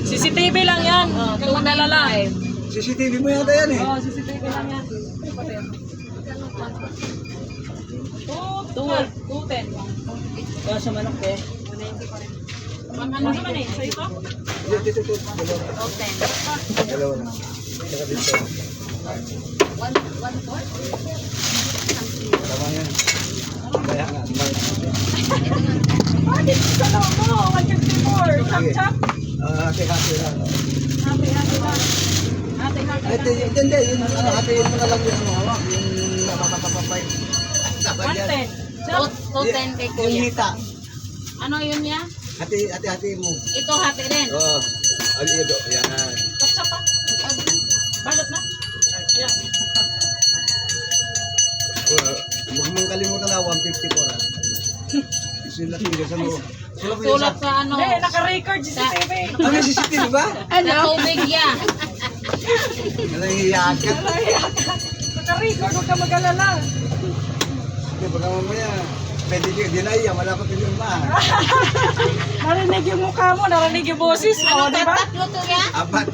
CCTV lang yan. Kung mag-alala. CCTV mo yata yan eh. Oo, CCTV lang yan. 210. Kaya sa manok eh. 190 pa rin. Ano naman eh? Sa ito? Dito. Dalawa na. Saka dito. Tama yan. Kaya nga. Bakit sa loob mo? 154. Chop-chop. Hati-hati lang. Hati-hati lang. Hati-hati lang. Hindi. Yung hatiin mo na lang yung hawak. Yung napapapapay. 110. 210 kay Yung kuya. hita. Ano yun niya? Hati mo. Ito hati rin. Oo. Alido. Yan. Chop-chop pa. Balot na. Yan. Huwag mong kalimutan na 150 po na. Sulat mo sa mo. Sulat sa ano? Hindi, naka-record CCTV. Ano yung CCTV ba? Sa tubig yan. Nanghihiyakat. Naka-record, huwag ka mag-alala. Hindi, baka mamaya. Pwede yung dinaya, malapit yung ma. Narinig yung mukha mo, narinig yung boses mo, di ba? Tatlo to yan? Apat.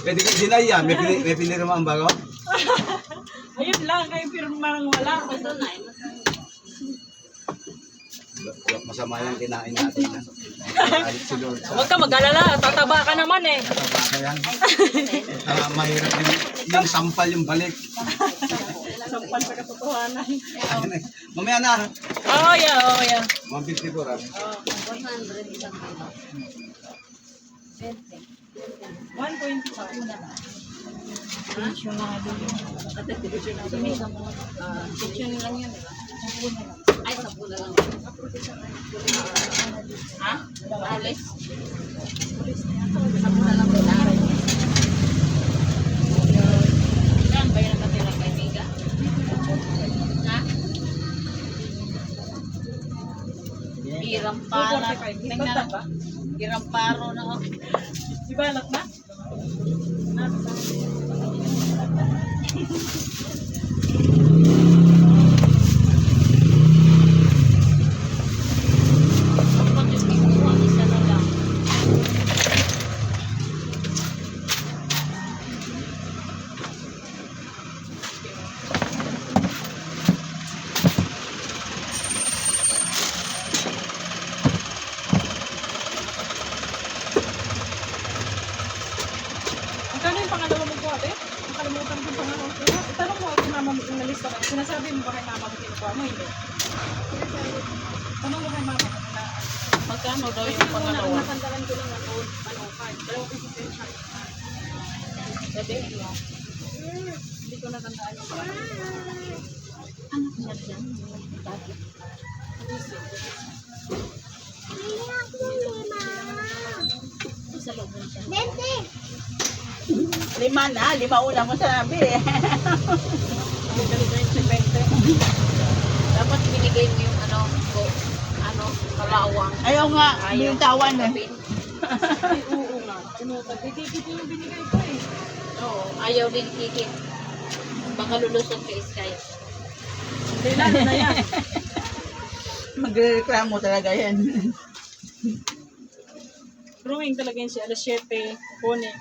Pwede yung dinaya, may pinirma ang bago? Ayun lang, kayo pirmang wala. Ito na. Masama yung kinain natin. Si Lord. Huwag ka mag-alala, tataba ka naman eh. Baka yan. Mahirap yung sampal yung balik. Sampal sa katotohanan. Mamaya na. Oh yeah. 150 po rin. 100 isang kilo. 125. Picture lang yan. Ay, 10 na lang. Ha? Alis? 10 na lang ba? Saan ba yung nakatira kay Miga? Ha? Girampara. Tingnan ba? Giramparo na ako. Di ba anak na? Dapat yung ikuha, isa na lang. Magkano yung pangalawa mo po ate? Nakalimutan ko yung pangalawa ko. Tanong mo kay mama mo kung nalista ka. Sinasabi mo ba kay mama mo kinukuha mo? Hindi. Tanong mo kay mama mo na Magkano daw kasi yung kung pangalawa? nasandalan ko lang 105. Dalawang piso pa yung shot. Sabi mo. Hindi ko natandaan yung pangalawa. Anak niya dyan. Sa loob mo siya. 5 na, 5 una mo sabi eh. Dapat binigay mo yung kalawang. Ayaw nga, binitawan eh. Oo nga. Dito yung binigay ko eh. Oo, ayaw din kikit. Baka lulusot kay Sky. Hindi lalo na yan. Magreklamo talaga yan. Drawing talaga yun si alas 7 kukunin.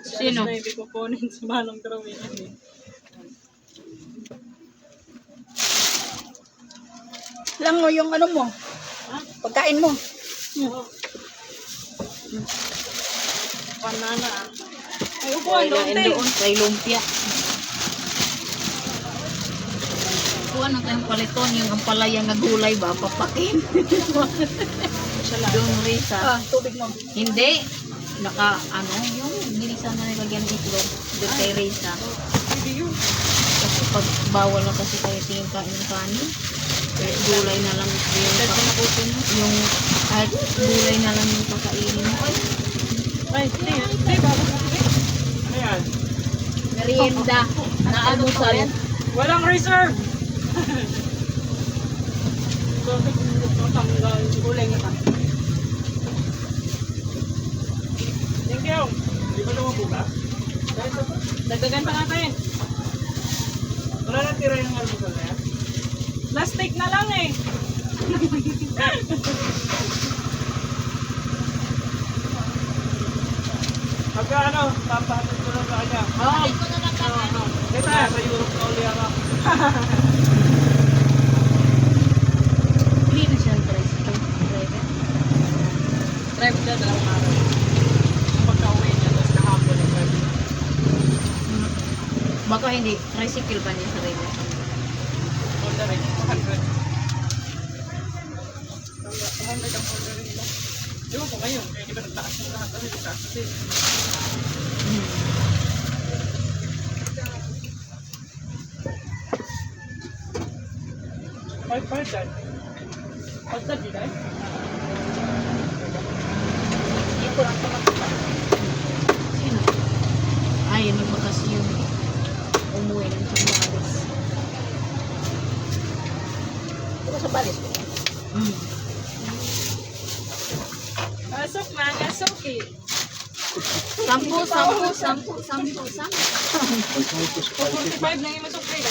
Si Sino? alas 9 kukunin sa manong drawing. Lang mo yung ano mo, Ha? pagkain mo. Oo. Banana ah. Ay, upuan, lonte. doon kay lumpia. Kuha na tayong paliton, yung ampalayang na gulay ba, papakin. Doon Risa. Tubig mo. Hindi. Yung bilisan na nilagyan ng itlog. Doon kay Risa. Hindi yun. Kasi pag bawal na kasi tayo tingin kain ng kanin. Kahit gulay na lang yung kahit gulay na lang yung kakainin mo. Ay, hindi, bago na. Ayan. Merienda na almusal. Walang reserve. Bakit matanggal yung gulay niya pa? Thank you. Hindi ba naman buka? Dagdagan pa natin. Wala na tira yung almusal na yan? Last take na lang eh. Pagka ano, papahatid ko lang sa kanya. Oo. Ito sa Europe na uli ako. Hindi na siya tricycle driver. Drive siya, 2 araw. Pagka-uwi niya, tapos kahapon yung drive niya. Baka hindi, tricycle ba niya sarili? Honda rin, 200. 200 ang order nila. Di ba po ngayon, kaya di ba nagtaas yung lahat? Ano yung taas kasi? Five dyan. Pagdad di dahil? Ito lang sa mga. Sino? Ay, yun yung bakas yun. Umuwi ng Sambales. Ito sa balis ko. Asok mga soki. Sampu. 45 lang yung masok kayo.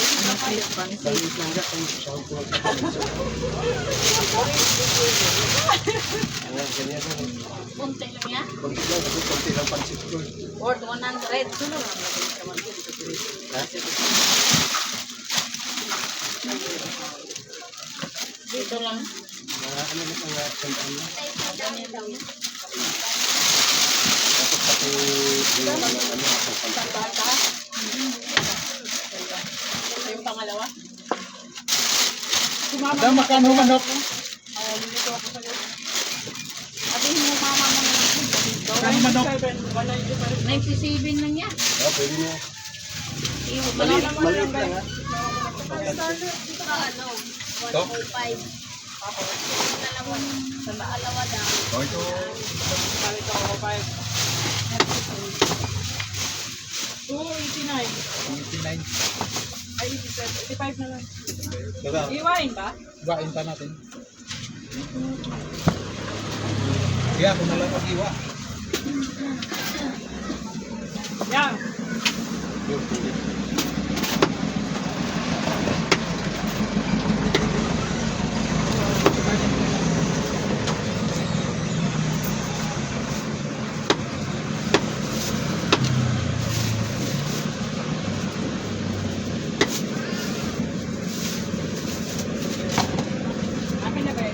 Punti lang yan. Konti lang, kasi konti lang pansit ko. Worth 100. Sulo lang natin sa dito lang. Mga ano na mga sandaan na. Ganyan daw yan. Tapos pati yung ano, asang pansit. Ito yung pangalawa. Madam, magkano manok? Lilito ako sa'yo. Sabihin mo mama mo na lang dito. 97, 190 pa rin. 97 lang yan. Ah, pwede mo. Maliit. Maliit lang ha. Ito? Oh, ito. Kalito ako 5. 289. 89. Ay, 87. 85 na lang. Saka, Iwain ba? iwain pa natin. Kaya ako na lang mag-iwa. Yan. Akin na ba eh?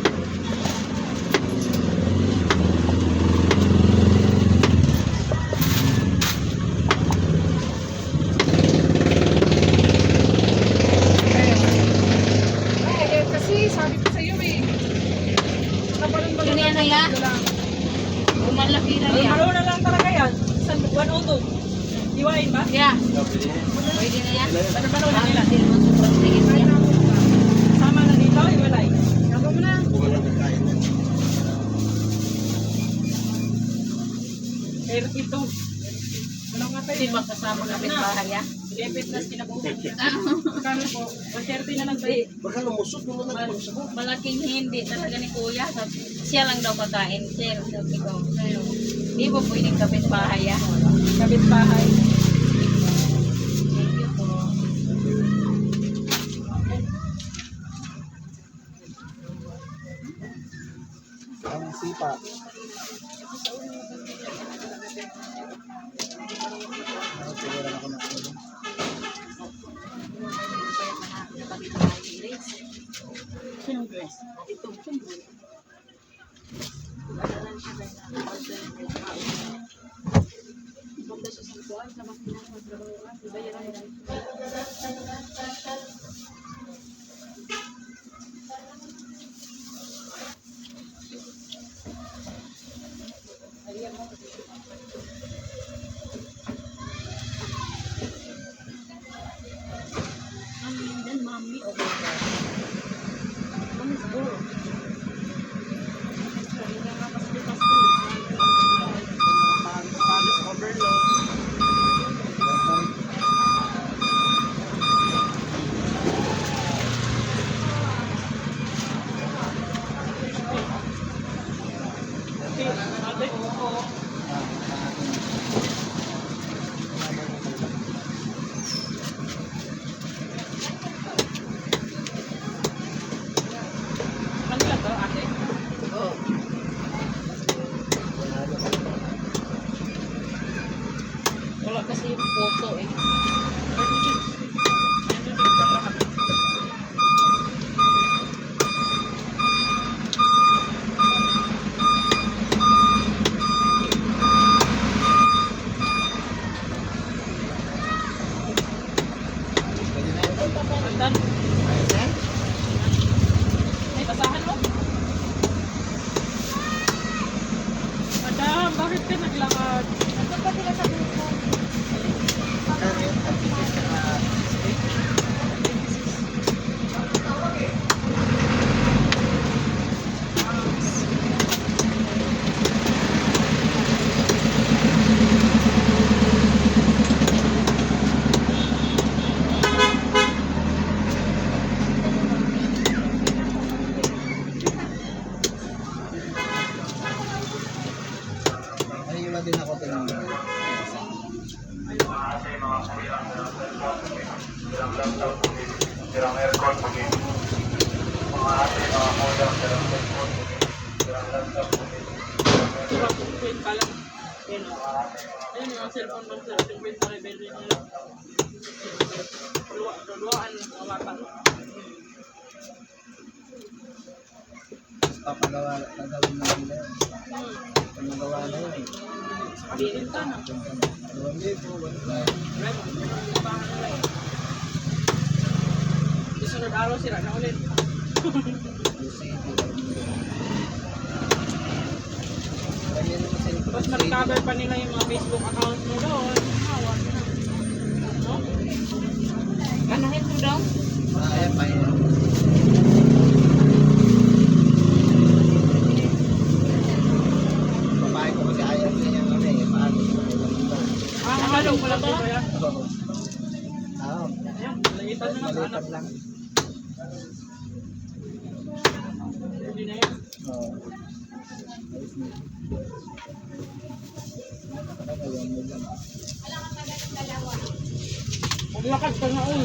Kasi sabi ko sa'yo eh. Yun yan na yan. Umalaki na yan. Malo na lang talaga yan. 102. Iwain ba? Yeah. Pwede mo. Pwede na yan. Malo na nila. Hindi naman sobrang tigit yan. Sama na dito, iwalay. Sabi mo na. Kumalang nagkain yan. Pero ito. Walang nga Hindi tayo. ba kasama kapitbahay yan? Lepit na kinabuhi. Kano po? 130 na lang ba? Baka lumusot mo na nagpagsagot. Malaking hindi talaga ni kuya. Siya lang daw kakain. Sir, sabi ko. Hindi po pwedeng kapitbahay yan. Kapit bahay. Thank you po. Ang sipa. Siguro ako na ako. Sinong dress? Ito. Dan mami. Okay. Kami siguro. Palis overload. Ate, kasi yung photo eh. 36. 96 lang lahat. Pagdan. May basahan mo? Madam, bakit ka naglakad? Ano ba sila sa grupo? Ay, iba din ako tinanong. Diba, wait ka lang. Ayun o. Ayun yung cellphone mo sir. Yung wait pa rebel rin nila. Luwaan lang ang mata. Papagawa, gagawin na nila yun. Pag nagawa na yun. Sabihin ka na. Hindi po, wala. Right? Bahan nila eh. Susunod araw sila na ulit. Tapos ma-recover pa nila yung mga Facebook account mo doon. Hawa na. No? Anahin mo daw? Ayan pa yun. Babae ko kasi ayaw niya yung ano eh, paano ko Ah, mahalo ko lang ba yan? Oo. Ayun, layitan na lang sa anak. Malitan lang. Hindi na yan. Oo. Ayos na. Nakakagawa mo lang. Maglakad ka na uy.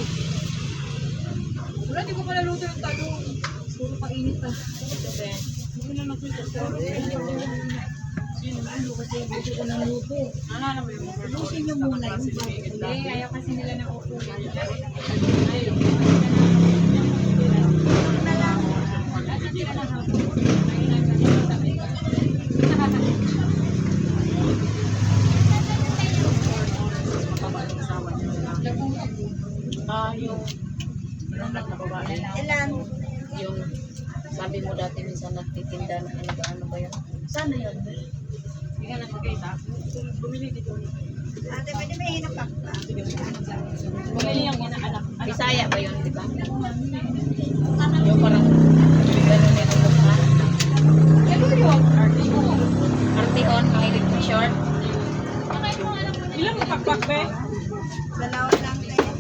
Wala, di ko pala luto yung talong. Puro painit pa. Hindi na nagpito. Kasi ko ng luto. Ano mo yung mga Lusin nyo muna yung bago. Ayaw kasi nila ng upo. yung anak na babae. Ilan? Yung sabi mo dati minsan nagtitinda na ano ba yun? Sana yun. Hindi ka nakakita. Bumili dito. Ate, pwede may hinapak ka. Bumili yung anak. Bisaya ba yun, di ba? Yung parang gano'n yung mukha. Ano yun? Artimo. Artihon, mahilig na short. Ilang pakpak be? Dalawa lang tayo.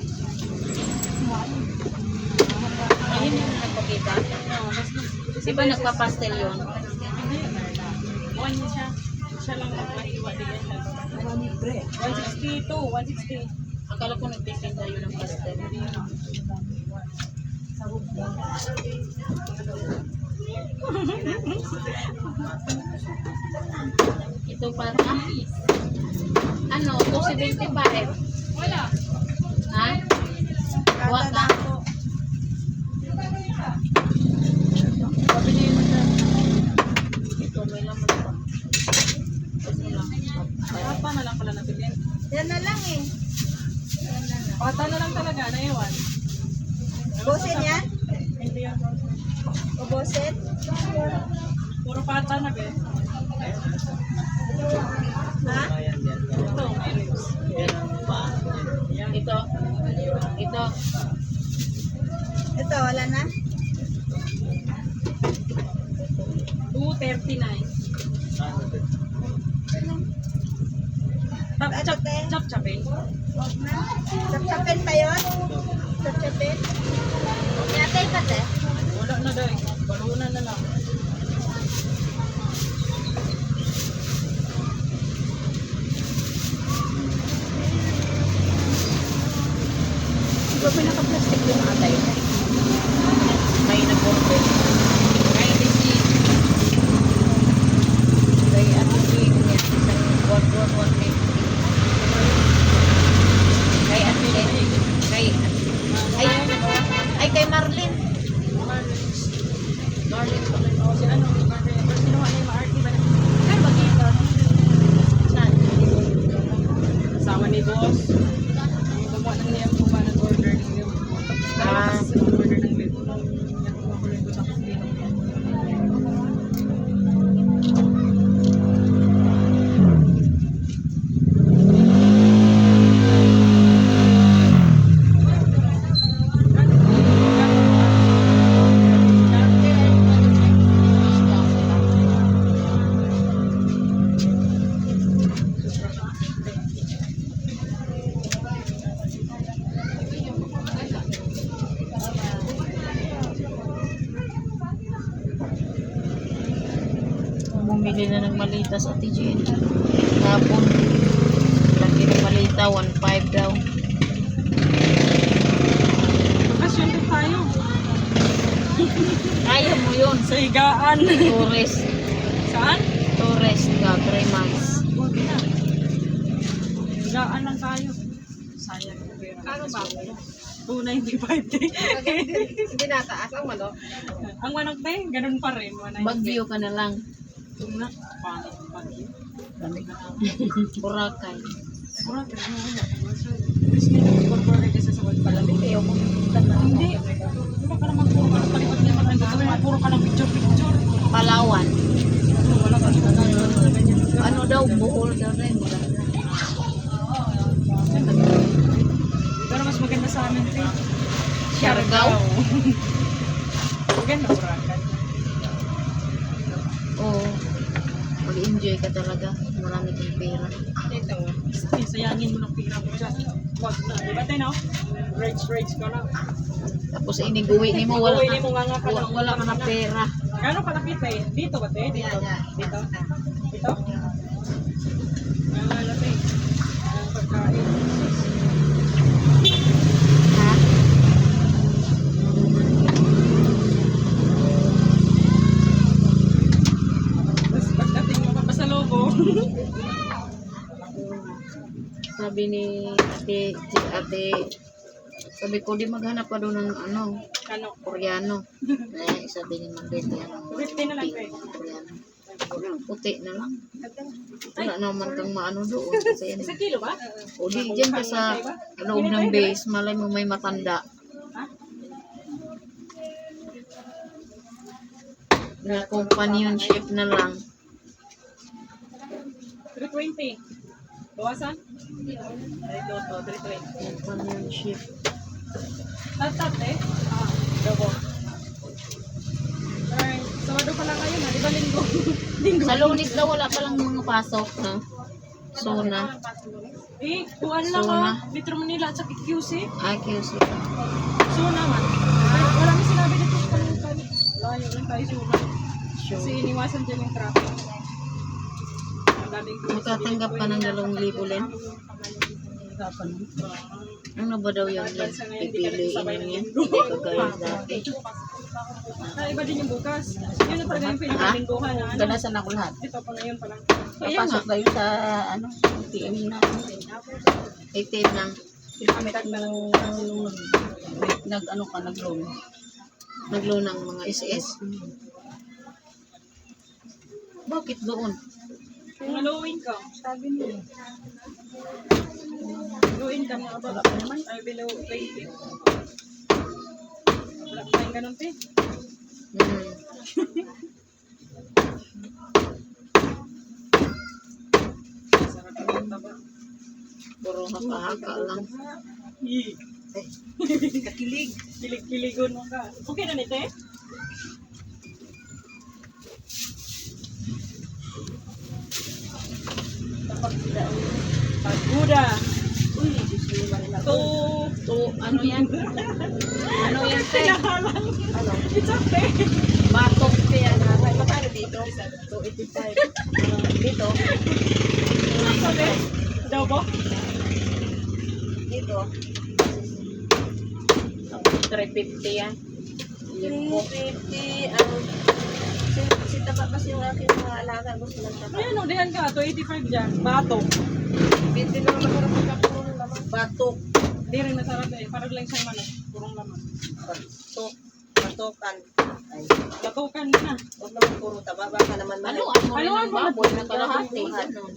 Ayun yung nagpakita. Di ba nagpa-pastel yun? One siya. Siya lang nagpahiwa din yan. 162, 160. Akala ko nagtitinda yun ng pastel. Ito para ano, 270 pa rin. Wala. Ha? Kuha ka? Sabi niya yun siya. Ito, may laman pa. Kasi lang. Pata na lang pala natin yan. Yan na lang eh. Pata na lang talaga, naiwan. Bosin yan? Hindi yan. O bosin? Puro pata na be. Ha? Ito, may ribs. Yan. Ito. Ito. Ito, wala na? 239. Chap-chapin. Huwag na. Sapsapin pa yun? Sapsapin? Yatay pa te? Wala na dahil. Balunan na lang. Di ba pinaka-plastic yung atay? May nag-order. Kaya di si kaya ano si isang buwan-buwan 150. boss. Gumawa ng niya po ba nag-order ng libo. Dalawa kasi sila nag-order ng libo. Yan po ako libo tapos dito. Bumili na ng malita sa TGN. Hapon, laki ng malita, 1.5 daw. Bakasyon din tayo. Kaya mo yun. Sa higaan. Tourist. Saan? Tourist ka, 3 months. Huwag na. Higaan lang tayo. Sayang yung pera. Ano ba? 295 day. Hindi nataas ang manok. Ang manok day, ganun pa rin. 190. Bagyo ka na lang. Na, pangit, bagyo. Boracay. Mura, pero ano wala. Tapos may nag-incorporate kasi sa pagpalamig. Ayaw ko. Hindi. Diba ka naman puro ka ng palipad niya matanda. Puro ka ng picture-picture. Palawan. Wala ka na. Ano daw, Bohol daw rin. Pero mas maganda sa amin ito. Siargao. Maganda, Boracay. Oo. Mag-enjoy ka talaga. Marami kang pera. Ito. Ay, sayangin mo ng pira mo dyan. Wag na. Diba tayo, no? Rage ka na. Tapos iniguwi ni mo, wala Uwi mo nga nga ka ka, lang. wala ka na pera. Gano'n kalaki tayo? Dito ba tayo? Dito? Dito? Dito? Ang laki. Ang pagkain. Ha? Tapos pagdating mo pa sa logo. Sabi ni ate, sabi ko, di maghanap pa doon ng ano, Ano? Koreano. Sabi ni Magdete, ano, 50 na lang pink, tayo. Koreano. Puti na lang. Wala naman kang maano doon. Kasi yan. Isang kilo ba? O di, dyan ka sa loob ng base, malay mo may matanda. Ha? Na companionship na lang. 320. Bawasan? Ito, 320. Companionship. Tatat eh. Double. Alright. Sabado pa lang ngayon ha. Di ba linggo? Linggo. Sa Lunes daw wala pa lang mga pasok na. Sona. Eh, kuhan lang Sona. ha. Metro Manila at sa QC. IQC. So naman. Ay, wala may sinabi dito sa kalutan. Layo lang tayo sura. Kasi iniwasan dyan yung traffic. Ang daming Makatanggap ka ng 2,000 len. Ano ba daw yung yan? Pipiliin mo yan. Hindi ka gaya dati. Iba din yung bukas. Yun na talaga yung pinakalingguhan na ano. Ganasan ako lahat. Ito pa ngayon pa lang. Papasok na yun sa ano, ATM na. 18 lang. Ginamit nung nag-ano ka, nag-loan. Nagloan ng mga SS. Bakit doon? Low income. Sabi niya. Low income na ba? Ay, below 20. Wala pa tayong ganun, te. Sarap yung baba. Puro haka-haka lang. Kakilig. Kilig-kiligon mo ka. Okay na nito eh? Paguda. Uy, to Ano yan? Ano yan, te? Kinahalang. Ano? It's okay. Batok te yan. Magkano dito? 285. Dito? Sabi? Adobo? Dito? 350 yan. 350. Si Taba kasi yung aking mga alaga. Gusto ng Taba. Ayan o, dihan ka. 285 dyan. Batok. 20 lang masarap magkakulo ng laman. Batok. Hindi rin masarap eh. Parang lang siyang manok. Purong laman. Batok. Batokan. Ay, Latukan mo na. huwag naman puro taba. Baka naman Ano, mahal. ano rin Haluan ang mo na. baboy na kalahati. Ganun.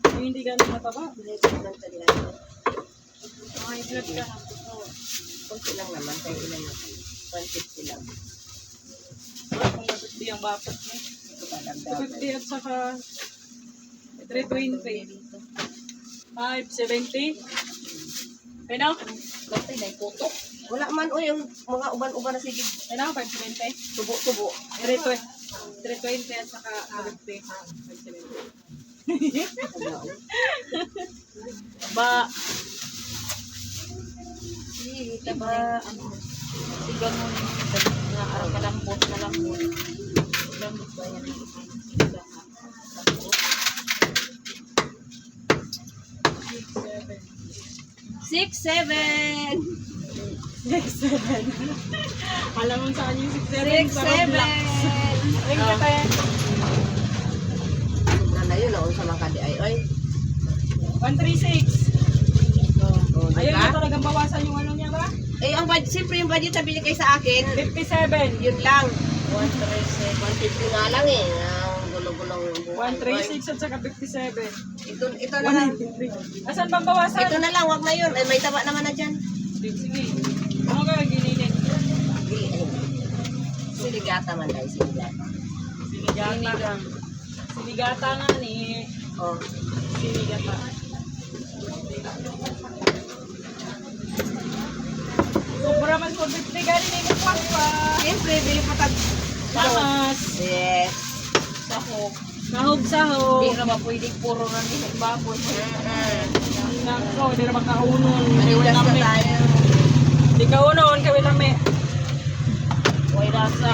Yung hindi ganun mataba. Hindi ko naman sa diyan. May blood ka. Kunti lang naman. Kaya ilan naman. 150 lang. Kung 50 ang bapat niya. Ito pa dagdag. 50 at saka 320. 570. Ano? Kasi may putok. Wala man o yung mga uban-uban na sige. Ano? 570. Tubo-tubo. 320 at saka 50. 570. Ba, Diba, ano, si ganun, na kalambot, kalambot. Lambot ba yan ang iba? 6-7. 6-7. Alam mo sa kanya yung 6-7 sa 6-7. Roblox. Ay, kaya. Nana yun noon sa mga kadi ay. Oy. 136. Oh, Ayun diba? na talagang bawasan yung ano niya ba? Eh, ang budget, siyempre yung budget na binigay sa akin, 57. yun lang. 150 nga lang eh. Ang gulo-gulong buhay. 136 at saka 57. Ito na lang. 183. Asan bang bawasan? Ito na lang, wag na yun. Eh, may taba naman na dyan. Sige. Ano ka gilinin? Siligata man dahil siligata. Sinigata. Sinigata nga ni. Oh. Sinigata. Sobra man 450 galing na yung kwan pa. Siyempre, bili pa tag... Tamas. Yes. Sahog. Sahog-sahog. Hindi na ba pwede puro na nila baboy. Nako, hindi na makaunon. Maniwas na tayo. Di ka unon, kawin lami. Huwag rasa.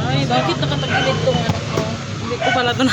Ay, bakit nakatagilid tong ano ko? Hindi ko pala ito